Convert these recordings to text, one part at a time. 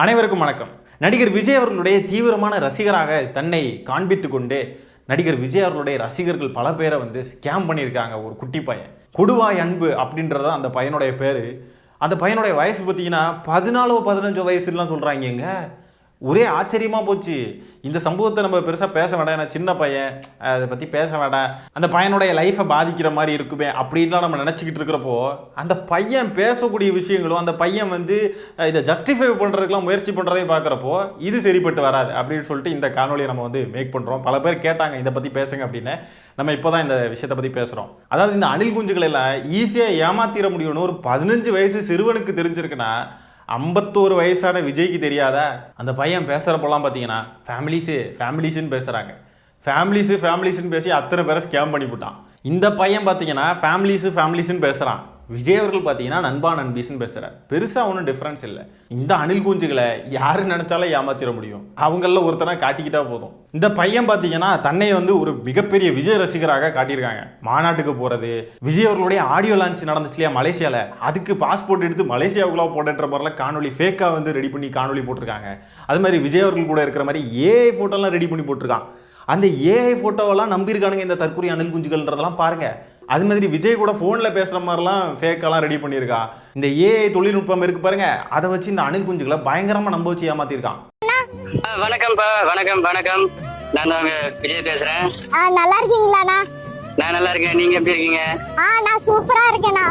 அனைவருக்கும் வணக்கம். நடிகர் விஜய் அவர்களுடைய தீவிரமான ரசிகராக தன்னை காண்பித்து கொண்டு நடிகர் விஜய் அவர்களுடைய ரசிகர்கள் பல பேரை ஸ்கேம் பண்ணியிருக்காங்க. ஒரு குட்டி பையன் கொடுவாய் அன்பு அப்படின்றதான் அந்த பையனுடைய பேர். அந்த பையனுடைய வயசு பார்த்தீங்கன்னா 14-15 வயசுலாம் சொல்கிறாங்க. ஒரே ஆச்சரியமாக போச்சு. இந்த சம்பவத்தை நம்ம பெருசாக பேச வேண்டாம், ஏன்னா சின்ன பையன், அதை பற்றி பேச வேண்டாம், அந்த பையனுடைய லைஃப்பை பாதிக்கிற மாதிரி இருக்குமே அப்படின்லாம் நம்ம நினச்சிக்கிட்டு இருக்கிறப்போ அந்த பையன் பேசக்கூடிய விஷயங்களும் அந்த பையன் இதை ஜஸ்டிஃபை பண்ணுறதுக்குலாம் முயற்சி பண்ணுறதையும் பார்க்குறப்போ இது சரிப்பட்டு வராது அப்படின்னு சொல்லிட்டு இந்த காணொலியை நம்ம மேக் பண்ணுறோம். பல பேர் கேட்டாங்க இதை பற்றி பேசுங்க அப்படின்னு. நம்ம இப்போ தான் இந்த விஷயத்தை பற்றி பேசுகிறோம். அதாவது இந்த அணில் குஞ்சுகள் எல்லாம் ஈஸியாக ஏமாத்திர முடியும்னு ஒரு 15 வயசு சிறுவனுக்கு தெரிஞ்சிருக்குன்னா 51 வயசான விஜய்க்கு தெரியாதா? அந்த பையன் பேசுகிறப்பெல்லாம் பார்த்தீங்கன்னா ஃபேமிலிஸுன்னு பேசுகிறாங்க. ஃபேமிலிஸுன்னு பேசி அத்தனை பேரை ஸ்கேம் பண்ணிவிட்டான். இந்த பையன் பார்த்தீங்கன்னா ஃபேமிலிஸுன்னு பேசுகிறான். விஜய் அவர்கள் பார்த்தீங்கன்னா நண்பீஸ்ன்னு பேசுகிறார். பெருசாக ஒன்றும் டிஃப்ரென்ஸ் இல்லை. இந்த அணில் குஞ்சுகளை யார் நினச்சாலும் ஏமாத்திர முடியும். அவங்கள ஒருத்தனை காட்டிக்கிட்டா போதும். இந்த பையன் பார்த்தீங்கன்னா தன்னை ஒரு மிகப்பெரிய விஜய் ரசிகராக காட்டியிருக்காங்க. மாநாட்டுக்கு போகிறது, விஜய் அவர்களுடைய ஆடியோ லான்ச் நடந்துச்சு இல்லையா மலேசியாவில், அதுக்கு பாஸ்போர்ட் எடுத்து மலேசியாவுக்குலாம் போட்டுன்ற மாதிரிலாம் காணொலி ஃபேக்காக ரெடி பண்ணி காணொலி போட்டிருக்காங்க. அது மாதிரி விஜய் அவர்கள் கூட இருக்கிற மாதிரி ஏஐ ஃபோட்டோலாம் ரெடி பண்ணி போட்டிருக்கான். அந்த ஏஐ ஃபோட்டோவெல்லாம் நம்பியிருக்கானுங்க இந்த தற்கொலை அணில் குஞ்சுகள்ன்றதெல்லாம் பாருங்கள். அது மாதிரி விஜய் கூட ஃபோனில் பேசுகிற மாதிரிலாம் ஃபேக்கெல்லாம் ரெடி பண்ணியிருக்கா. இந்த ஏஐ தொழில்நுட்பம் இருக்கு பாருங்க, அதை வச்சு இந்த அணில் குஞ்சுகளை பயங்கரமாக நம்ப வச்சு ஏமாத்திருக்கான். வணக்கம்ப்பா. வணக்கம். நான் தான் விஜய் பேசுறேன். நல்லா இருக்கீங்களாண்ணா? நான் நல்லா இருக்கேன். நீங்க எப்படி இருக்கீங்க? நான் சூப்பரா இருக்கேண்ணா.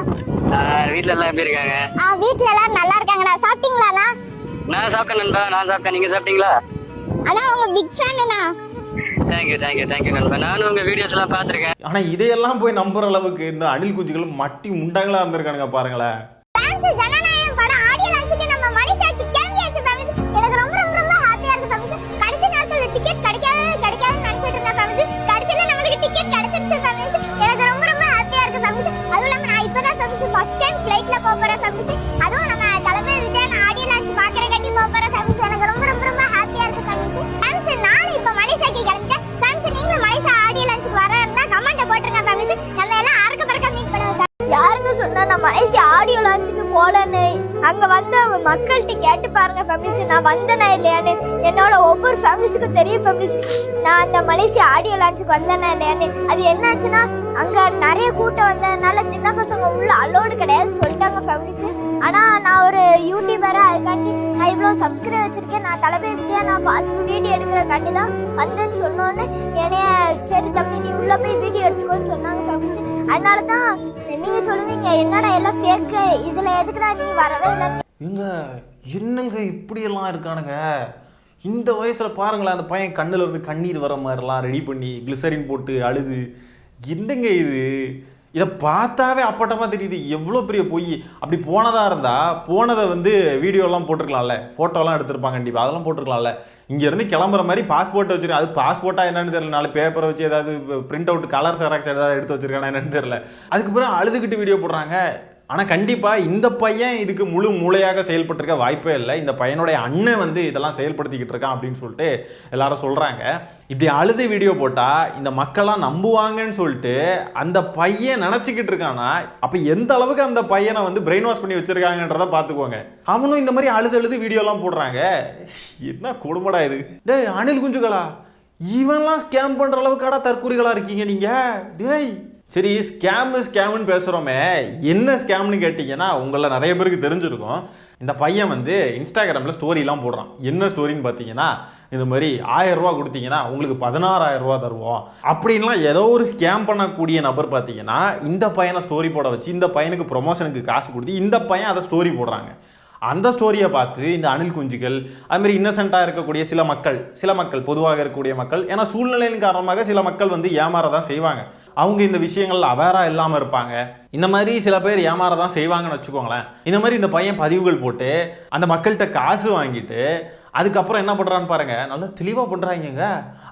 வீட்ல எல்லாம் எப்படி இருக்காங்க? வீட்ல எல்லாரும் நல்லா இருக்காங்கண்ணா. சாப்பிட்டீங்களாண்ணா? நான் சாப்பிட்டேன் நண்பா. நான் சாப்பிட்டேன். நீங்க சாப்பிட்டீங்களா? அண்ணா உங்க பிக் ஃபேன்ண்ணா. தேங்க்யூ நண்பா. நானும் உங்க வீடியோஸ் எல்லாம் பார்த்திருக்கேன். ஆனா இதையெல்லாம் போய் நம்புற அளவுக்கு இந்த அணில் குஞ்சுகள் மட்டி முண்டாங்களா இருந்திருக்கானுங்க பாருங்களேன். ஜனநாயகம் படம் ஆடியோ லான்ச்சுக்கு நம்ம மலேசியாக்கு கிளம்பியாச்சு ஃபேமிலி. எனக்கு ரொம்ப ஹாப்பியா இருக்கு ஃபேமிலி. கடைசி நேரத்துல டிக்கெட் கிடைக்காதுன்னு நினைச்சிட்டு இருந்தேன் ஃபேமிலி. கடைசில நம்மளுக்கு டிக்கெட் கிடைச்சிருச்சு ஃபேமிலி. எனக்கு ரொம்ப ஹாப்பியா இருக்கு ஃபேமிலி. அதுவும் இல்லாம நான் இப்பதான் ஃபேமிலி ஃபர்ஸ்ட் டைம் ஃளைட்ல போறேன் ஃபேமிலி. அதுவும் நம்ம தளபதி விஜய் ஆடியோ லான்ச் பாக்குற கட்டி போறேன் ஃபேமிலி. எனக்கு ரொம்ப ஹாப்பியா இருக்கு ஃபேமிலி. ஃபேமிலி நான் இப்ப மலேசியாக்கு கிளம்பிட்டேன் ஃபேமிலி. நீங்களும் மலேசியா ஆடியோ லான்ச்சுக்கு வரேன்னா கமெண்ட் போட்டுருங்க ஃபேமிலி. நம்ம எல்லாம் அறக்க பறக்க மீட் பண்ணுவோம். யாருங்க சொன்னா நான் மலேசியா ஆடியோ லான்ச்சுக்கு போலன்னு? அங்க வந்த மக்கள்கிட்ட கேட்டு பாருங்க ஃபேமிலிஸ், நான் வந்தேனா இல்லையான்னு. என்னோட ஒவ்வொரு ஃபேமிலிஸுக்கும் தெரியும் ஃபேமிலிஸ், நான் அந்த மலேசியா ஆடியோ லான்ச்சுக்கு வந்தேனா இல்லையான்னு. அது என்னாச்சுன்னா அங்க நிறைய கூட்டம் வந்ததுனால சின்ன பசங்க உள்ள அலோடு கிடையாதுன்னு சொல்லிட்டாங்க ஃபேமிலிஸ். ஆனா நான் ஒரு யூடியூபரை, அதுக்காண்டி நான் இவ்வளோ சப்ஸ்கிரைப் வச்சிருக்கேன். நான் தளபதி விஜய் நான் பார்த்து வீடியோ எடுக்கிறக்காண்டி தான் வந்தேன்னு சொன்னோன்னே என்னைய சரி தம்பி நீ உள்ள போய் வீடியோ எடுத்துக்கோன்னு சொன்னாங்க ஃபேமிலிஸ். அதனால தான் நீங்க சொல்லுவீங்க என்னடா எல்லாம் ஃபேக்கு, இதுல எதுக்குடா நீ வரவே இல்லை. என்னங்க இப்படியெல்லாம் இருக்கானுங்க. இந்த வயசுல பாருங்களேன், அந்த பையன் கண்ணுல இருந்து கண்ணீர் வர மாதிரிலாம் ரெடி பண்ணி கிளிசரின் போட்டு அழுது. என்னங்க இது? இதை பார்த்தாவே அப்பட்டமாக தெரியுது எவ்வளோ பெரிய பொய். அப்படி போனதாக இருந்தால் போனதை வீடியோலாம் போட்டிருக்கலாம்ல, ஃபோட்டோலாம் எடுத்திருப்பாங்க கண்டிப்பாக, அதெல்லாம் போட்டிருக்கலாம்ல. இங்கேருந்து கிளம்புற மாதிரி பாஸ்போர்ட்டை வச்சுருக்கேன். அது பாஸ்போர்ட்டாக என்னன்னு தெரியல, 4 பேப்பரை வச்சு ஏதாவது பிரிண்ட் அவுட் கலர் ஜெராக்ஸ் ஏதாவது எடுத்து வச்சுருக்கானா என்னன்னு தெரியல. அதுக்கு பிறகு அழுதுகிட்டு வீடியோ போடுறாங்க. ஆனால் கண்டிப்பாக இந்த பையன் இதுக்கு முழு மூளையாக செயல்பட்டிருக்க வாய்ப்பே இல்லை. இந்த பையனுடைய அண்ணன் இதெல்லாம் செயல்படுத்திக்கிட்டு இருக்கான் அப்படின்னு சொல்லிட்டு எல்லாரும் சொல்கிறாங்க. இப்படி அழுது வீடியோ போட்டால் இந்த மக்கள்லாம் நம்புவாங்கன்னு சொல்லிட்டு அந்த பையன் நினச்சிக்கிட்டு இருக்கானா, அப்போ எந்த அளவுக்கு அந்த பையனை பிரெயின் வாஷ் பண்ணி வச்சுருக்காங்கன்றதை பார்த்துக்கோங்க. அவனும் இந்த மாதிரி அழுது வீடியோலாம் போடுறாங்க. என்ன கொடுமடா இது? டேய் அணில் குஞ்சுகளா, இவன்லாம் ஸ்கேம் பண்ணுற அளவுக்காடா தற்கூறிகளாக இருக்கீங்க நீங்கள்? டேய் சரி, ஸ்கேம்னு பேசுகிறோமே, என்ன ஸ்கேம்னு கேட்டிங்கன்னா உங்களில் நிறைய பேருக்கு தெரிஞ்சிருக்கும். இந்த பையன் இன்ஸ்டாகிராமில் ஸ்டோரிலாம் போடுறான். என்ன ஸ்டோரின்னு பார்த்தீங்கன்னா, இந்த மாதிரி 1000 ரூபா கொடுத்தீங்கன்னா உங்களுக்கு 16,000 ரூபா தருவோம் அப்படின்லாம் ஏதோ ஒரு ஸ்கேம் பண்ணக்கூடிய நபர் பார்த்தீங்கன்னா இந்த பையனை ஸ்டோரி போட வச்சு இந்த பையனுக்கு ப்ரொமோஷனுக்கு காசு கொடுத்து இந்த பையன் அதை ஸ்டோரி போடுறாங்க. அந்த ஸ்டோரியை பார்த்து இந்த அணில் குஞ்சுகள், அதுமாரி இன்னசென்ட்டாக இருக்கக்கூடிய சில மக்கள் பொதுவாக இருக்கக்கூடிய மக்கள், ஏன்னா சூழ்நிலையின் காரணமாக சில மக்கள் ஏமாறதான் செய்வாங்க. அவங்க இந்த விஷயங்கள் அவேராக இல்லாமல் இருப்பாங்க. இந்த மாதிரி சில பேர் ஏமாறதான் செய்வாங்கன்னு வச்சுக்கோங்களேன். இந்த மாதிரி இந்த பையன் பதிவுகள் போட்டு அந்த மக்கள்கிட்ட காசு வாங்கிட்டு அதுக்கப்புறம் என்ன பண்ணுறான்னு பாருங்க, நல்லா தெளிவாக பண்ணுறாங்க.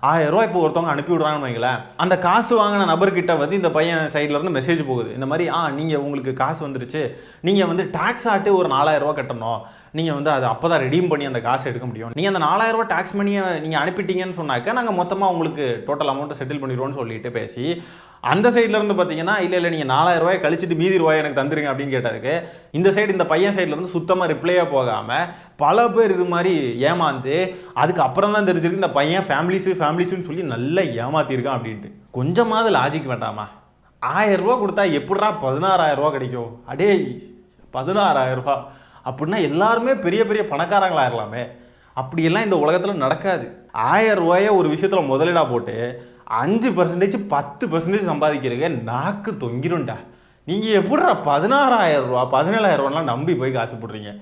1000 ரூபா இப்போ ஒருத்தவங்க அனுப்பி விடுறாங்கன்னு வைங்களேன். அந்த காசு வாங்கின நபர்கிட்ட இந்த பையன் சைட்லேருந்து மெசேஜ் போகுது. இந்த மாதிரி நீங்கள் உங்களுக்கு காசு வந்துருச்சு, நீங்கள் டாக்ஸ் ஆட்டு ஒரு 4000 ரூபா கட்டணும், நீங்கள் அதை அப்போ தான் ரெடீம் பண்ணி அந்த காசை எடுக்க முடியும். நீங்கள் அந்த 4000 ரூபா டாக்ஸ் மணியை நீங்கள் அனுப்பிட்டீங்கன்னு சொன்னாக்க நாங்கள் மொத்தமாக உங்களுக்கு டோட்டல் அமௌண்ட்டை செட்டில் பண்ணிடுவோன்னு சொல்லிட்டு பேசி அந்த சைட்ல இருந்து பார்த்தீங்கன்னா இல்லை நீங்கள் 4000 ரூபாய் கழிச்சிட்டு மீதி ரூபாய் எனக்கு தந்துருங்க அப்படின்னு கேட்டதுக்கு இந்த சைடு இந்த பையன் சைட்ல இருந்து சுத்தமாக ரிப்ளையே போகாமல் பல பேர் இது மாதிரி ஏமாந்து அதுக்கு அப்புறம் தான் தெரிஞ்சிருக்கு இந்த பையன் ஃபேமிலிஸுன்னு சொல்லி நல்லா ஏமாத்திருக்கான் அப்படின்ட்டு. கொஞ்சமாவது லாஜிக் வேண்டாமா? 1000 ரூபா கொடுத்தா எப்படிடா 16000 ரூபா கிடைக்கும்? அடே 16000 ரூபா அப்படின்னா எல்லாருமே பெரிய பெரிய பணக்காரங்களாயிரலாமே. அப்படியெல்லாம் இந்த உலகத்தில் நடக்காது. 1000 ரூபாயை ஒரு விஷயத்தில் முதலீடா போட்டு 5% 10% சம்பாதிக்கிறீங்க, நாக்கு தொங்கிரும்டா. நீங்கள் எப்படிடா 16000 ரூபா 17000 ரூபாலாம் நம்பி போய் காசு போடுறீங்க?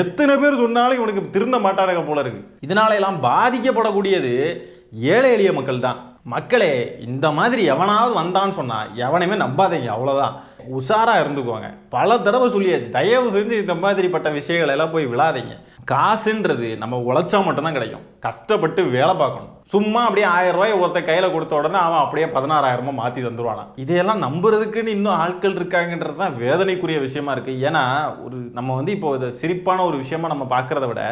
எத்தனை பேர் சொன்னாலும் இவனுக்கு திருந்த மாட்டானுங்க போல இருக்கு. இதனால எல்லாம் பாதிக்கப்படக்கூடியது ஏழை எளிய மக்கள் தான். மக்களே, இந்த மாதிரி எவனாவது வந்தான்னு சொன்னா எவனையுமே நம்பாதீங்க, அவ்வளோதான். உஷாரா இருந்துக்குவாங்க. பல தடவை சொல்லியாச்சு, தயவு செஞ்சு இந்த மாதிரிப்பட்ட விஷயங்கள் எல்லாம் போய் விழாதீங்க. காசுன்றது நம்ம உழைச்சா மட்டும்தான் கிடைக்கும். கஷ்டப்பட்டு வேலை பார்க்கணும். சும்மா அப்படியே 1000 ரூபாய் ஒருத்தன் கையில் கொடுத்த உடனே அவன் அப்படியே 16000 மாற்றி தந்துருவானா? இதையெல்லாம் நம்புறதுக்குன்னு இன்னும் ஆட்கள் இருக்காங்கன்றது தான் வேதனைக்குரிய விஷயமா இருக்கு. ஏன்னா நம்ம இப்போ இதை சிரிப்பான ஒரு விஷயமா நம்ம பார்க்கறத விட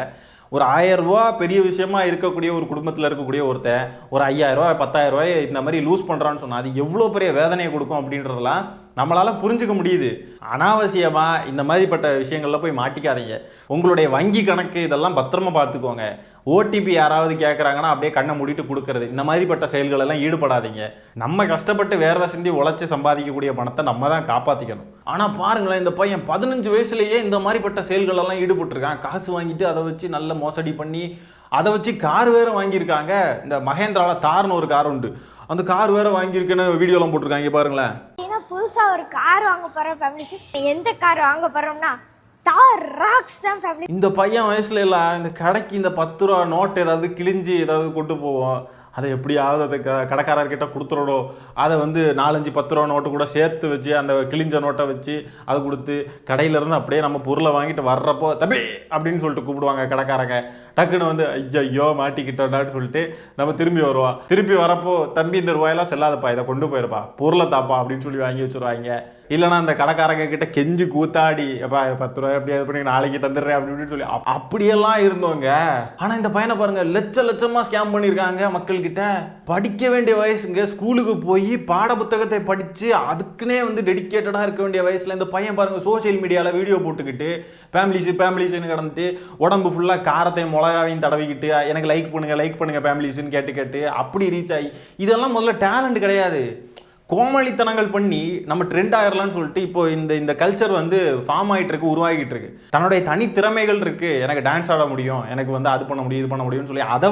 ஒரு 1000 ரூபா பெரிய விஷயமா இருக்கக்கூடிய ஒரு குடும்பத்தில் இருக்கக்கூடிய ஒருத்தன் ஒரு 5000 ரூபாய் 10000 ரூபாய் இந்த மாதிரி லூஸ் பண்ணுறான்னு சொன்னால் அது எவ்வளோ பெரிய வேதனையை கொடுக்கும் அப்படின்றதெல்லாம் நம்மளால் புரிஞ்சுக்க முடியுது. அனாவசியமாக இந்த மாதிரிப்பட்ட விஷயங்களில் போய் மாட்டிக்காதீங்க. உங்களுடைய வங்கி கணக்கு இதெல்லாம் பத்திரமா பார்த்துக்கோங்க. ஓடிபி யாராவது கேட்குறாங்கன்னா அப்படியே கண்ணை மூடிட்டு கொடுக்கறது, இந்த மாதிரிப்பட்ட செயல்களெல்லாம் ஈடுபடாதீங்க. நம்ம கஷ்டப்பட்டு வேர்வை சிந்தி உழைச்சி சம்பாதிக்கக்கூடிய பணத்தை நம்ம தான் காப்பாற்றிக்கணும். ஆனால் பாருங்களேன், இந்த பையன் 15 வயசுலேயே இந்த மாதிரிப்பட்ட செயல்களெல்லாம் ஈடுபட்டிருக்கான். காசு வாங்கிட்டு அதை வச்சு நல்ல மோசடி பண்ணி அதை வச்சு கார் வேறு வாங்கியிருக்காங்க. இந்த மகேந்திராவில் தார்னு ஒரு கார் உண்டு, அந்த கார் வேறு வாங்கியிருக்குன்னு வீடியோலாம் போட்டிருக்காங்க பாருங்களேன். புதுசாக ஒரு கார் வாங்க போகிறோம் ஃபேமிலிக்கு. எந்த கார் வாங்க போகிறோம்னா தார் ராக்ஸ் தான் ஃபேமிலி. இந்த பையன் வயசுல எல்லாம் இந்த கடைக்கு இந்த 10 ரூபா நோட்டு ஏதாவது கிழிஞ்சு ஏதாவது கொண்டு போவோம். அதை எப்படியாவது அதை கடைக்காரர்கிட்ட கொடுத்துடோ, அதை 4-5 10 ரூபா நோட்டு கூட சேர்த்து வச்சு அந்த கிழிஞ்ச நோட்டை வச்சு அதை கொடுத்து கடையிலேருந்து அப்படியே நம்ம பொருளை வாங்கிட்டு வர்றப்போ தம்பி அப்படின்னு சொல்லிட்டு கூப்பிடுவாங்க கடைக்காரங்க. டக்குன்னு ஐயோ மாட்டிக்கிட்டோன்னு சொல்லிட்டு நம்ம திரும்பி வருவோம். திருப்பி வரப்போ தம்பி இந்த ரூபாயெல்லாம் செல்லாதப்பா, இதை கொண்டு போயிருப்பா, பொருளை தாப்பா அப்படின்னு சொல்லி வாங்கி வச்சுருவாங்க. இல்லைனா அந்த கடைக்காரங்க கிட்ட கெஞ்சு கூத்தாடி அப்பா 10 ரூபாய் எப்படி அது பண்ணி நாளைக்கு தந்துடுறேன் அப்படின்னு சொல்லி அப்படியெல்லாம் இருந்தோங்க. ஆனால் இந்த பையனை பாருங்க, லட்சமாக ஸ்கேம் பண்ணியிருக்காங்க மக்கள் கிட்ட. படிக்க வேண்டிய வயசுங்க, ஸ்கூலுக்கு போய் பாட புத்தகத்தை படித்து அதுக்குன்னே டெடிக்கேட்டடாக இருக்க வேண்டிய வயசில் இந்த பையன் பாருங்க சோசியல் மீடியாவில் வீடியோ போட்டுக்கிட்டு ஃபேமிலிஸ்ன்னு கடந்துட்டு உடம்பு ஃபுல்லாக காரத்தையும் மிளகாவையும் தடவிக்கிட்டு எனக்கு லைக் பண்ணுங்க ஃபேமிலிஸ்ன்னு கேட்டு அப்படி ரீச் ஆகி, இதெல்லாம் முதல்ல டேலண்ட் கிடையாது, கோமாளித்தனங்கள் பண்ணி நம்ம ட்ரெண்ட் ஆகிடலான்னு சொல்லிட்டு இப்போ இந்த கல்ச்சர் ஃபார்ம் ஆகிட்டு இருக்கு, உருவாகிட்டு இருக்கு. தன்னுடைய தனித்திறமைகள் இருக்கு, எனக்கு டான்ஸ் ஆட முடியும், எனக்கு அது பண்ண முடியும் இது பண்ண முடியும்னு சொல்லி அதை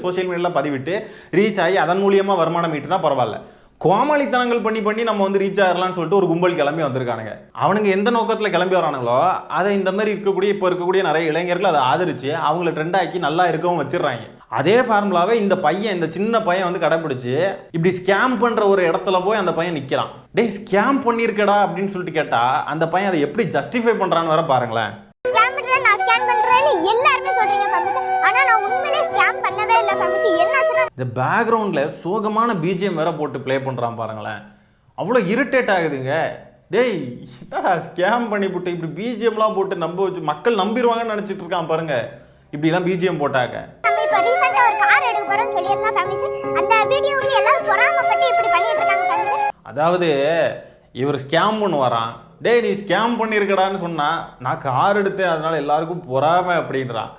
சோசியல் மீடியாவில் பதிவிட்டு ரீச் ஆகி அதன் மூலியமாக வருமானம் ஈட்டுனா பரவாயில்ல. கோமாளித்தனங்கள் பண்ணி நம்ம ரீச் ஆகலாம்னு சொல்லிட்டு ஒரு கும்பல் கிளம்பி வந்திருக்கானுங்க. அவனுங்க எந்த நோக்கத்தில் கிளம்பி வரானுங்களோ அதை இந்த மாதிரி இப்போ இருக்கக்கூடிய நிறைய இளைஞர்கள் அதை ஆதரிச்சு அவங்கள ட்ரெண்ட் ஆக்கி நல்லா இருக்கவும் வச்சிடறாங்க. அதே ஃபார்முலாவை இந்த சின்ன பையன் கடைப்பிடிச்சு இப்படி ஸ்கேம் பண்ற ஒரு இடத்துல போய் அந்த பையன் நிற்கிறான். டேய் ஸ்கேம் பண்ணியிருக்கடா அப்படின்னு சொல்லிட்டு கேட்டா அந்த பையன் அதை எப்படி ஜஸ்டிஃபை பண்றான்னு வேற பாருங்களேன். இந்த பேக்ரவுண்ட்ல சோகமான பிஜிஎம் வேற போட்டு ப்ளே பண்றான் பாருங்களேன். அவ்வளோ இரிட்டேட் ஆகுதுங்க. டேய் என்னடா ஸ்கேம் பண்ணி போட்டு இப்படி பிஜிஎம்லாம் போட்டு நம்ப வச்சு மக்கள் நம்பிடுவாங்கன்னு நினைச்சிட்டு இருக்கான் பாருங்க. இப்படிலாம் பிஜிஎம் போட்டாங்க. இப்போ ரீசன்ட்டா ஒரு கார் எடுக்க போறோம்னு சொல்லியிருந்தா ஃபேமிலிஸ், அந்த வீடியோவுக்கு எல்லாரும் பொறாமப்பட்டு இப்படி பண்ணிட்டு இருக்காங்க ஃபேமிலிஸ். அதாவது இவர் ஸ்கேம் பண்ணுவாராம். டேய் நீ ஸ்கேம் பண்ணியிருக்கடான்னு சொன்னா நான் கார் எடுத்தேன் அதனால எல்லாருக்கும் பொறாமை அப்படின்றான்.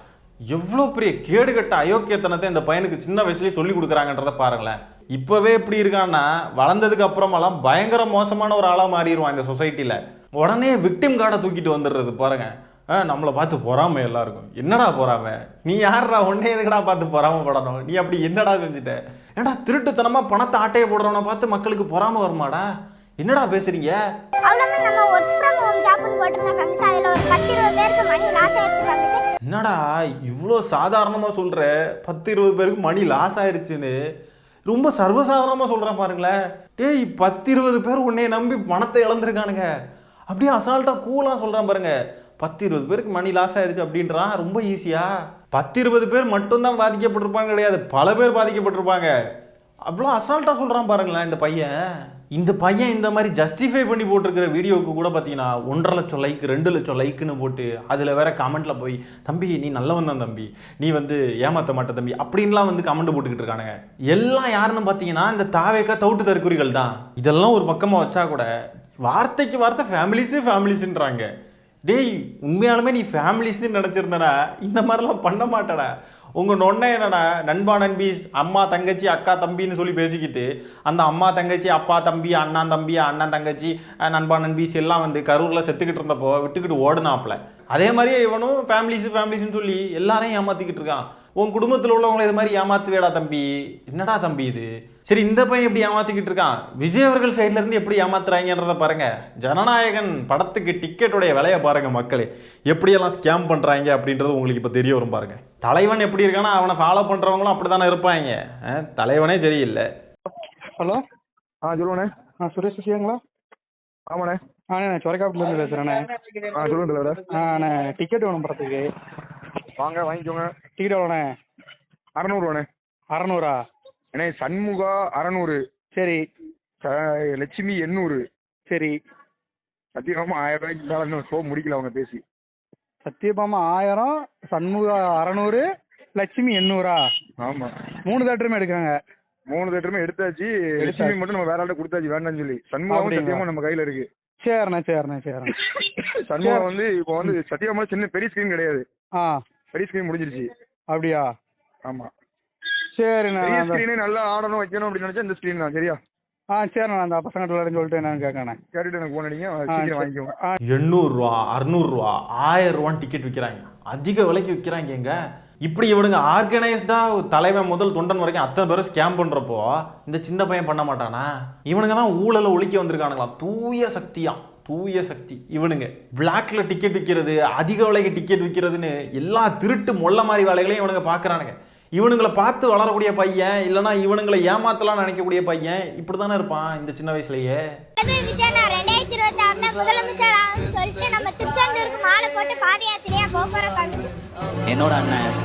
எவ்வளோ பெரிய கேடுகட்ட அயோக்கியத்தனத்தை இந்த பையனுக்கு சின்ன வயசுலேயே சொல்லி கொடுக்குறாங்கன்றத பாருங்களேன். இப்போவே எப்படி இருக்கான்னா வளர்ந்ததுக்கு அப்புறமெல்லாம் பயங்கர மோசமான ஒரு ஆளாக மாறிடுவான் இந்த சொசைட்டியில். உடனே விக்டிம் கார்டை தூக்கிட்டு வந்துடுறது பாருங்க. நம்மளை பார்த்து பொறாமை எல்லாருக்கும். என்னடா பொறாமை? நீ யாரா ஒன்னே எதுக்கடா பார்த்து பொறாமப்படணும்? நீ அப்படி என்னடா செஞ்சுட்ட? ஏடா திருட்டுத்தனமாக பணத்தை ஆட்டையை போடுறவனை பார்த்து மக்களுக்கு பொறாமை வருமாடா? என்னடா பேசுறீங்க? என்னடா இவ்வளோ சாதாரணமாக சொல்கிற? 10-20 பேருக்கு மணி லாஸ் ஆயிடுச்சுன்னு ரொம்ப சர்வசாதாரணமாக சொல்கிறேன் பாருங்களேன். டேய் 10-20 பேர் உன்னைய நம்பி பணத்தை இழந்திருக்கானுங்க. அப்படியே அசால்ட்டாக கூலாக சொல்கிறேன் பாருங்க. 10-20 பேருக்கு மணி லாஸ் ஆயிடுச்சு அப்படின்றான் ரொம்ப ஈஸியா. 10-20 பேர் மட்டும்தான் பாதிக்கப்பட்டிருப்பாங்க கிடையாது, பல பேர் பாதிக்கப்பட்டிருப்பாங்க. அவ்வளோ அசால்ட்டாக சொல்கிறான் பாருங்களேன் இந்த பையன். இந்த பையன் இந்த மாதிரி ஜஸ்டிஃபை பண்ணி போட்டிருக்கிற வீடியோவுக்கு கூட பார்த்தீங்கன்னா 1.5 லட்சம் லைக் 2 லட்சம் லைக்குன்னு போட்டு அதில் வேற கமெண்ட்டில் போய் தம்பி நீ நல்லவன் தான் தம்பி, நீ வந்து ஏமாற்ற மாட்ட தம்பி அப்படின்லாம் வந்து கமெண்ட் போட்டுக்கிட்டு இருக்கானுங்க. எல்லாம் யாருன்னு பார்த்தீங்கன்னா இந்த தாவேக்கா தவிட்டு தற்குறிகள் தான். இதெல்லாம் ஒரு பக்கமாக வச்சா கூட வார்த்தைக்கு வார்த்தை ஃபேமிலிஸுன்றாங்க. டேய் உண்மையாலுமே நீ ஃபேமிலிஸ்ன்னு நினச்சிருந்தனா இந்த மாதிரிலாம் பண்ண மாட்டடா. உங்கள் நொன்னை என்னடா நண்பா நண்பீஸ் அம்மா தங்கச்சி அக்கா தம்பின்னு சொல்லி பேசிக்கிட்டு அந்த அம்மா தங்கச்சி அப்பா தம்பி அண்ணன் தம்பி அண்ணன் தங்கச்சி நண்பா நண்பீஸ் எல்லாம் வந்து கரூரில் செத்துக்கிட்டு இருந்தப்போ விட்டுக்கிட்டு ஓடுனாப்புல. அதே மாதிரியே இவனும் ஃபேமிலிஸ்ன்னு சொல்லி எல்லாரையும் ஏமாற்றிக்கிட்டு இருக்கான். உன் குடும்பத்தில் உள்ளவங்களை இது மாதிரி ஏமாத்துவேடா தம்பி, என்னடா தம்பி இது? சரி இந்த பையன் எப்படி ஏமாத்திக்கிட்டு இருக்கான், விஜய் அவர்கள் சைட்ல இருந்து எப்படி ஏமாத்துறாங்கன்றத பாருங்க. ஜனநாயகன் படத்துக்கு டிக்கெட்டுடைய விலையை பாருங்க மக்களே, எப்படியெல்லாம் ஸ்கேம் பண்றாங்க அப்படின்றது உங்களுக்கு இப்போ தெரிய வரும் பாருங்க. தலைவன் எப்படி இருக்கானா அவனை ஃபாலோ பண்றவங்களும் அப்படித்தானே இருப்பாங்க. தலைவனே சரியில்லை. ஹலோ சொல்லுண்ணே. சுரேஷ் விஷயங்களா? ஆமாண்ணே. நான் சொரக்காப்புலேருந்து பேசுகிறேண்ணே. சொல்லுங்க தலைவர். அண்ணே டிக்கெட் வேணும் படத்துக்கு. வாங்க வாங்கிக்கோங்க. டிக்கெட் எவ்வளோண்ணே? 600 ரூபாண்ணே. 600? அண்ணே சண்முகா 600. சரி. லட்சுமி 800. சரி. சத்தியமா 1000 ரூபாய்க்கு மேலே இன்னும் ஷோ முடிக்கல அவங்க பேசி. சத்தியபாமா 1000, சண்முகா 600, லட்சுமி 800? ஆமா 3 தேட்டருமே எடுக்கிறாங்க. 3 தேட்டருமே எடுத்தாச்சு. லட்சுமி மட்டும் நம்ம வேற ஆள்கிட்ட கொடுத்தாச்சு வேண்டாம்னு சொல்லி. சண்முகாவும் சத்தியமா நம்ம கையில இருக்கு. சரிண்ணே. சண்முகா வந்து இப்போ வந்து சத்தியமா சின்ன பெரிய ஸ்கிரீன் கிடையாது. பெரிய ஸ்கிரீன் முடிஞ்சிருச்சு. அப்படியா? ஆமா சரிண்ணா. பெரிய ஸ்கிரீனே நல்லா ஆடணும் வைக்கணும் அப்படின்னு நினைச்சா இந்த ஸ்கிரீன் தான். சரியா? சரிண்ணா. அந்த பசங்க சொல்லிட்டு என்னன்னு கேட்கறேன். கேட்டுட்டு எனக்கு போன் அடிங்க, சீக்கிரம் வாங்கிக்கோங்க. 800 ரூபா 600 ரூபா 1000 ரூபான்னு டிக்கெட் விற்கிறாங்க. அதிக விலைக்கு விற்கிறாங்க. இப்படி இவனுங்க ஆர்கனைஸ்டா தலைவன் முதல் தொண்டன் வரைக்கும் அத்தனை பேரும் ஸ்கேம் பண்றப்போ இந்த சின்ன பையன் பண்ண மாட்டானா? இவனுங்க தான் ஊழலை ஒழிக்க வந்திருக்கானுங்களா. தூய சக்தி இவனுங்க. பிளாக்ல டிக்கெட் விற்கிறது, அதிக விலைக்கு டிக்கெட் விற்கிறதுன்னு எல்லா திருட்டு மொள்ள மாதிரி வேலைகளையும் இவனுங்க பார்க்குறானுங்க. இவனுங்களை பார்த்து வளரக்கூடிய பையன் இல்லைன்னா இவனுங்களை ஏமாத்தலாம் நினைக்கக்கூடிய பையன் இப்படி தானே இருப்பான் இந்த சின்ன வயசுலயே. என்னோட அண்ணன்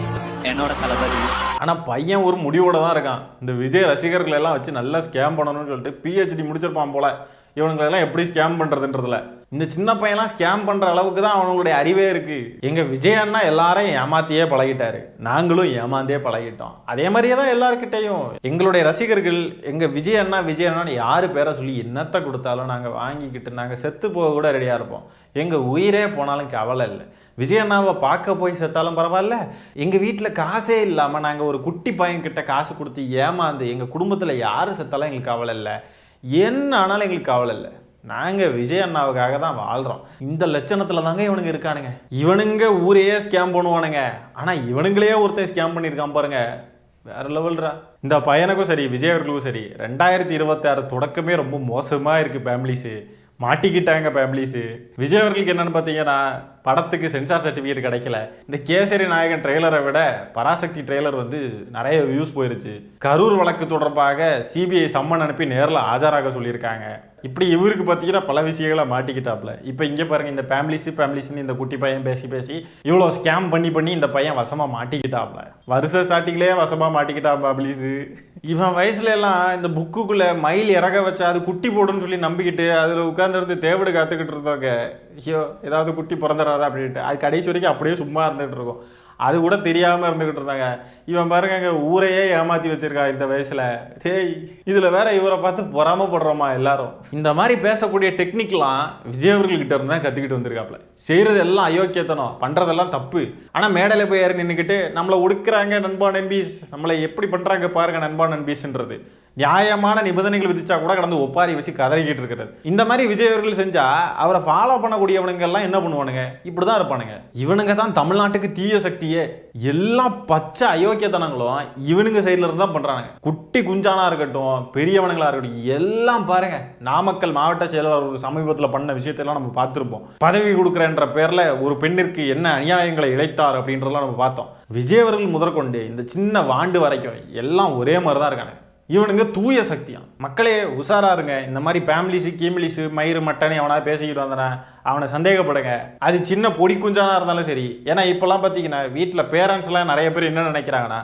என்னோட தளபதி. ஆனா பையன் ஒரு முடிவோட தான் இருக்கான். இந்த விஜய் ரசிகர்கள் எல்லாம் வச்சு நல்லா ஸ்கேம் பண்ணணும்னு சொல்லிட்டு PhD முடிச்சிருப்பான் போல இவனுங்களெல்லாம் எப்படி ஸ்கேம் பண்ணுறதுன்றதுல. இந்த சின்ன பையன்லாம் ஸ்கேம் பண்ணுற அளவுக்கு தான் அவனுங்களுடைய அறிவே இருக்குது. எங்கள் விஜய் அண்ணா எல்லாரையும் ஏமாத்தியே பழகிட்டாரு, நாங்களும் ஏமாந்தே பழகிட்டோம். அதே மாதிரியே தான் எல்லாருக்கிட்டையும் எங்களுடைய ரசிகர்கள் எங்கள் விஜய் அண்ணான்னு யார் பேரை சொல்லி என்னத்தை கொடுத்தாலும் நாங்கள் வாங்கிக்கிட்டு நாங்கள் செத்து போக கூட ரெடியாக இருப்போம். எங்கள் உயிரே போனாலும் கவலை இல்லை. விஜய் அண்ணாவை பார்க்க போய் செத்தாலும் பரவாயில்ல. எங்கள் வீட்டில் காசே இல்லாமல் நாங்கள் ஒரு குட்டி பையன்கிட்ட காசு கொடுத்து ஏமாந்து எங்கள் குடும்பத்தில் யார் செத்தாலும் எங்களுக்கு கவலை இல்லை. என்ன ஆனாலும் எங்களுக்கு கவலை இல்லை. நாங்கள் விஜய் அண்ணாவுக்காக தான் வாழ்கிறோம். இந்த லட்சணத்தில் தாங்க இவனுங்க இருக்கானுங்க. இவனுங்க ஊரையே ஸ்கேம் பண்ணுவானுங்க. ஆனால் இவனுங்களே ஒருத்தன் ஸ்கேம் பண்ணியிருக்கான் பாருங்க, வேற லெவல்ரா. இந்த பையனுக்கும் சரி விஜய் அவர்களுக்கும் சரி 2026 தொடக்கமே ரொம்ப மோசமாக இருக்குது. ஃபேமிலிஸு மாட்டிக்கிட்டாங்க. ஃபேமிலிஸு விஜய் அவர்களுக்கு என்னென்னு பார்த்தீங்கன்னா படத்துக்கு சென்சார் சர்டிஃபிகேட் கிடைக்கல. இந்த கேசரி நாயகன் ட்ரெய்லரை விட பராசக்தி ட்ரெய்லர் வந்து நிறைய வியூஸ் போயிருச்சு. கரூர் வழக்கு தொடர்பாக CBI சம்மன் அனுப்பி நேரில் ஆஜராக சொல்லியிருக்காங்க. இப்படி இவருக்கு பார்த்தீங்கன்னா பல விஷயங்களை மாட்டிக்கிட்டாப்புல. இப்போ இங்கே பாருங்கள், இந்த ஃபேமிலிஸ்ன்னு இந்த குட்டி பையன் பேசி இவ்வளோ ஸ்கேம் பண்ணி இந்த பையன் வசமாக மாட்டிக்கிட்டாப்புல. வருஷ ஸ்டார்டிங்லேயே வசமாக மாட்டிக்கிட்டான் ஃபேமிலிஸு. இவன் வயசுல எல்லாம் இந்த புக்குக்குள்ளே மயில் இறக வச்சா அது குட்டி போடுன்னு சொல்லி நம்பிக்கிட்டு அதில் உட்காந்துருந்து தேவடு காத்துக்கிட்டு இருந்தவங்க, ஐயோ ஏதாவது குட்டி பிறந்துடாதா அப்படின்ட்டு அது கடைசி வரைக்கும் அப்படியே சும்மா இருந்துகிட்டு இருக்கும். அது கூட தெரியாமல் இருந்துக்கிட்டு இருந்தாங்க. இவன் பாருங்க அங்கே ஊரையே ஏமாற்றி வச்சிருக்கா இந்த வயசில். டேய் இதில் வேற இவரை பார்த்து பொறாமப்படுறோமா எல்லாரும். இந்த மாதிரி பேசக்கூடிய டெக்னிக்லாம் விஜய் அவர்கள்கிட்ட இருந்து தான் கற்றுக்கிட்டு வந்திருக்காப்புல. செய்கிறது எல்லாம் அயோக்கியத்தனம், பண்ணுறதெல்லாம் தப்பு. ஆனால் மேடையில் போய் யாரும் நின்றுக்கிட்டு நம்மளை ஒடுக்குறாங்க நண்பா நண்பீஸ், நம்மளை எப்படி பண்ணுறாங்க பாருங்க நண்பா நண்பீஸ்ன்றது நியாயமான நிபந்தனைகள் விதிச்சா கூட கடந்து ஒப்பாரி வச்சு கதறிக்கிட்டு இருக்கிறது. இந்த மாதிரி விஜய் அவர்கள் செஞ்சா அவரை ஃபாலோ பண்ணக்கூடியவனுங்க எல்லாம் என்ன பண்ணுவானுங்க, இப்படிதான் இருப்பானுங்க. இவனுங்க தான் தமிழ்நாட்டுக்கு தீய சக்தியே. எல்லா பச்சை அயோக்கியத்தனங்களும் இவனுங்க சைட்ல இருந்து தான் பண்றாங்க. குட்டி குஞ்சானா இருக்கட்டும், பெரியவனுங்களா இருக்கட்டும், எல்லாம் பாருங்க. நாமக்கல் மாவட்ட செயலாளர் ஒரு சமீபத்தில் பண்ண விஷயத்தெல்லாம் நம்ம பார்த்துருப்போம். பதவி கொடுக்குறன்ற பேர்ல ஒரு பெண்ணிற்கு என்ன அநியாயங்களை இழைத்தார் அப்படின்றதெல்லாம் நம்ம பார்த்தோம். விஜய் அவர்கள் முதற்கொண்டு இந்த சின்ன வாண்டு வரைக்கும் எல்லாம் ஒரே மாதிரி தான் இருக்காங்க. இவனுங்க தூய சக்தியான். மக்களே உஷாரா இருங்க. இந்த மாதிரி ஃபேமிலிஸு கீமிலிஸு மயிறு மட்டன்னு அவனாவது பேசிக்கிட்டு வந்தானே அவனை சந்தேகப்படுங்க. அது சின்ன பொடி குஞ்சானா இருந்தாலும் சரி. ஏன்னா இப்போல்லாம் பார்த்தீங்கன்னா வீட்டில் பேரண்ட்ஸ்லாம் நிறைய பேர் என்ன நினைக்கிறாங்கன்னா,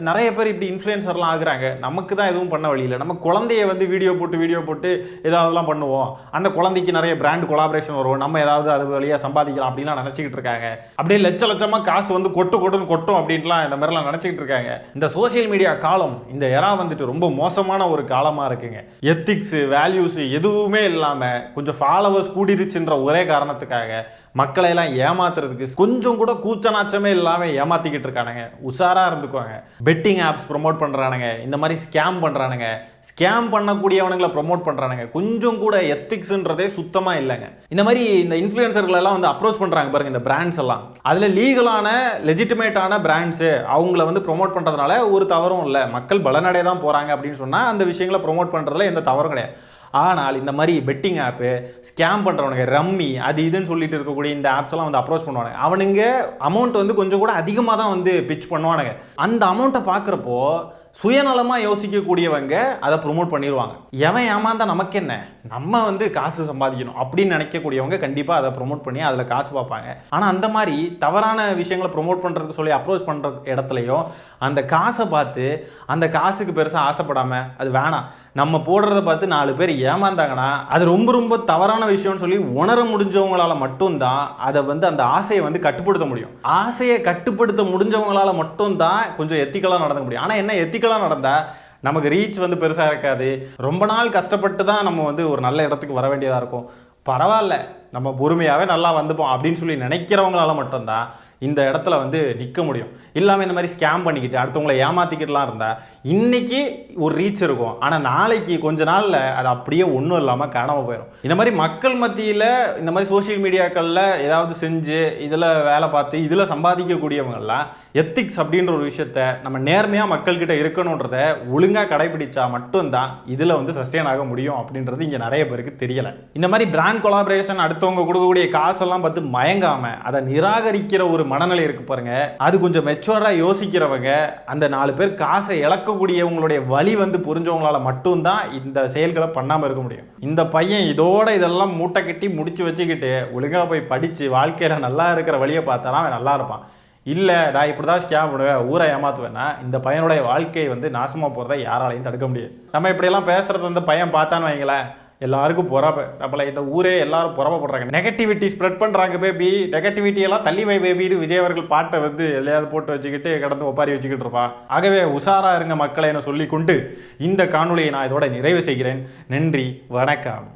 நிறைய பேர் இப்படி இன்ஃப்ளூயன்சர்லாம் ஆகுறாங்க. நமக்கு தான் எதுவும் பண்ண வழி இல்லை. நம்ம குழந்தைய வந்து வீடியோ போட்டு ஏதாவதுலாம் பண்ணுவோம், அந்த குழந்தைக்கு நிறைய பிராண்ட் கொலாபரேஷன் வரும், நம்ம ஏதாவது அது வழியாக சம்பாதிக்கலாம் அப்படின்லாம் நினச்சிக்கிட்டு இருக்காங்க. அப்படியே லட்சமாக காசு வந்து கொட்டும் அப்படின்லாம் இந்த மாதிரிலாம் நினச்சிக்கிட்டு இருக்காங்க. இந்த சோசியல் மீடியா காலம், இந்த எரா வந்துட்டு ரொம்ப மோசமான ஒரு காலமாக இருக்குங்க. எத்திக்ஸு வேல்யூஸு எதுவுமே இல்லாமல் கொஞ்சம் ஃபாலோவர்ஸ் கூடிருச்சுன்ற ஒரே காரணத்துக்காக மக்களை எல்லாம் ஏமாத்துறதுக்கு கொஞ்சம் கூட கூச்சநாச்சமே இல்லாமல் ஏமாத்திக்கிட்டு இருக்கானுங்க. உஷாராக இருந்துக்குவாங்க. பெட்டிங் ஆப்ஸ் ப்ரொமோட் பண்ணுறானுங்க, இந்த மாதிரி ஸ்கேம் பண்ணுறானுங்க, ஸ்கேம் பண்ணக்கூடியவனுங்களை ப்ரொமோட் பண்ணுறானுங்க. கொஞ்சம் கூட எத்திக்ஸ்ன்றதே சுத்தமாக இல்லைங்க. இந்த மாதிரி இந்த இன்ஃப்ளூயன்சர்களெல்லாம் வந்து அப்ரோச் பண்ணுறாங்க பாருங்க இந்த பிராண்ட்ஸ் எல்லாம். அதில் லீகலான லெஜிட்டிமேட்டான பிராண்ட்ஸு அவங்கள வந்து ப்ரொமோட் பண்ணுறதுனால ஒரு தவறும் இல்லை. மக்கள் பலனடைய தான் போகிறாங்க அப்படின்னு சொன்னால் அந்த விஷயங்களை ப்ரொமோட் பண்ணுறதுல எந்த தவறும் கிடையாது. ஆனால் இந்த மாதிரி பெட்டிங் ஆப்பு, ஸ்கேம் பண்ணுறவனுங்க, ரம்மி அது இதுன்னு சொல்லிட்டு இருக்கக்கூடிய இந்த ஆப்ஸ் எல்லாம் வந்து அப்ரோச் பண்ணுவானுங்க. அவனுங்க அமௌண்ட் வந்து கொஞ்சம் கூட அதிகமாக தான் வந்து பிச் பண்ணுவானுங்க. அந்த அமௌண்ட்டை பார்க்குறப்போ சுயநலமாக யோசிக்கக்கூடியவங்க அதை ப்ரொமோட் பண்ணிடுவாங்க. எவன் ஏமாந்தா நமக்கு என்ன, நம்ம வந்து காசு சம்பாதிக்கணும் அப்படின்னு நினைக்கக்கூடியவங்க கண்டிப்பாக அதை ப்ரொமோட் பண்ணி அதில் காசு பார்ப்பாங்க. ஆனால் அந்த மாதிரி தவறான விஷயங்களை ப்ரொமோட் பண்ணுறதுக்கு சொல்லி அப்ரோச் பண்ணுற இடத்துலையும் அந்த காசை பார்த்து அந்த காசுக்கு பெருசாக ஆசைப்படாமல் அது வேணாம், நம்ம போடுறத பார்த்து 4 பேர் ஏமாந்தாங்கன்னா அது ரொம்ப தவறான விஷயம்னு சொல்லி உணர முடிஞ்சவங்களால மட்டும்தான் அதை வந்து அந்த ஆசையை வந்து கட்டுப்படுத்த முடியும். ஆசையை கட்டுப்படுத்த முடிஞ்சவங்களால மட்டும்தான் கொஞ்சம் எத்திக்கலாக நடந்துக்க முடியும். ஆனால் என்ன, எத்திக்கலாக நடந்தால் நமக்கு ரீச் வந்து பெருசாக இருக்காது. ரொம்ப நாள் கஷ்டப்பட்டு தான் நம்ம வந்து ஒரு நல்ல இடத்துக்கு வர வேண்டியதாக இருக்கும். பரவாயில்ல, நம்ம பொறுமையாகவே நல்லா வந்துப்போம் அப்படின்னு சொல்லி நினைக்கிறவங்களால மட்டும்தான் இந்த இடத்துல வந்து நிற்க முடியும். இல்லாமல் இந்த மாதிரி ஸ்கேம் பண்ணிக்கிட்டு அடுத்தவங்களை ஏமாற்றிக்கிட்டுலாம் இருந்தால் இன்றைக்கி ஒரு ரீச் இருக்கும், ஆனால் நாளைக்கு கொஞ்ச நாளில் அது அப்படியே ஒன்றும் இல்லாமல் காணாமல் போயிடும். இந்த மாதிரி மக்கள் மத்தியில் இந்த மாதிரி சோசியல் மீடியாக்களில் ஏதாவது செஞ்சு இதில் வேலை பார்த்து இதில் சம்பாதிக்கக்கூடியவங்கெல்லாம் எத்திக்ஸ் அப்படின்ற ஒரு விஷயத்த நம்ம நேர்மையாக மக்கள்கிட்ட இருக்கணுன்றத ஒழுங்காக கடைபிடிச்சா மட்டும்தான் இதில் வந்து சஸ்டெயின் ஆக முடியும் அப்படின்றது இங்கே நிறைய பேருக்கு தெரியலை. இந்த மாதிரி பிராண்ட் கொலாபரேஷன் அடுத்தவங்க கொடுக்கக்கூடிய காசெல்லாம் பார்த்து மயங்காமல் அதை நிராகரிக்கிற ஒரு மனநிலை இருக்கு பாருங்க, அது கொஞ்சம் மெச்சூரா யோசிக்கிறவங்க, அந்த 4 பேர் காசை இழக்கக்கூடியவங்களுடைய வழி வந்து புரிஞ்சவங்களால மட்டும்தான் இந்த செயல்களை பண்ணாமல் இருக்க முடியும். இந்த பையன் இதோட இதெல்லாம் மூட்டை கட்டி முடிச்சு வச்சுக்கிட்டு ஒழுங்காக போய் படித்து வாழ்க்கையில் நல்லா இருக்கிற வழியை பார்த்தாலும் அவன் நல்லா இருப்பான். இல்லை நான் இப்படி தான் ஸ்கேம் பண்ணுவேன், ஊரை ஏமாற்றுவேன்னா இந்த பையனுடைய வாழ்க்கையை வந்து நாசமாக போகிறத யாராலையும் தடுக்க முடியாது. நம்ம இப்படியெல்லாம் பேசுகிறது அந்த பையன் பார்த்தான்னு வைங்களேன், எல்லாருக்கும் பொறாப்ப, நம்மள இந்த ஊரே எல்லாரும் பொறாப்படுறாங்க. நெகட்டிவிட்டி ஸ்ப்ரெட் பண்ணுறாங்க பேபி, நெகட்டிவிட்டி எல்லாம் தள்ளி வை பேபின்னு விஜய் அவர்கள் பாட்டை வந்து எல்லையாவது போட்டு வச்சுக்கிட்டு கடந்து ஒப்பாரி வச்சுக்கிட்டு இருப்பான். ஆகவே உஷாரா இருங்க மக்களை என சொல்லிக்கொண்டு இந்த காணொலியை நான் இதோட நிறைவு செய்கிறேன். நன்றி, வணக்கம்.